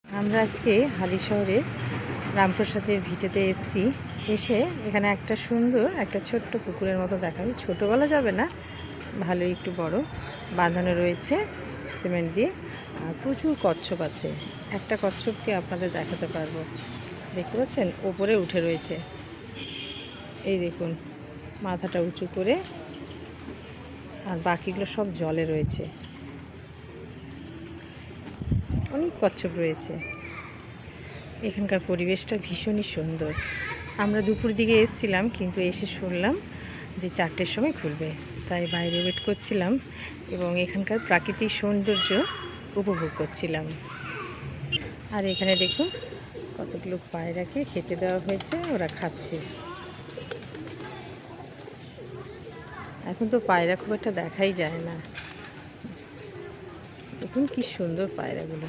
আমরা আজকে হালিশহরে রামপ্রসাদের ভিটেতে এসেছি। এসে এখানে একটা সুন্দর একটা ছোট্ট পুকুরের মতো দেখা যায়। ছোটো বলা যাবে না, ভালোই একটু বড়, বাঁধানো রয়েছে সিমেন্ট দিয়ে। আর প্রচুর কচ্ছপ আছে। একটা কচ্ছপকে আপনাদের দেখাতে পারবো, দেখতে পাচ্ছেন ওপরে উঠে রয়েছে। এই দেখুন মাথাটা উঁচু করে, আর বাকিগুলো সব জলে রয়েছে। অনেক কচ্ছপ রয়েছে। এখানকার পরিবেশটা ভীষণই সুন্দর। আমরা দুপুর দিকে এসেছিলাম, কিন্তু এসে শুনলাম যে 4টের সময় খুলবে, তাই বাইরে ওয়েট করছিলাম এবং এখানকার প্রাকৃতিক সৌন্দর্য উপভোগ করছিলাম। আর এখানে দেখুন কতগুলো পায়রাকে খেতে দেওয়া হয়েছে, ওরা খাচ্ছে। এখন তো পায়রা খুব একটা দেখাই যায় না। দেখুন কি সুন্দর পায়রাগুলো।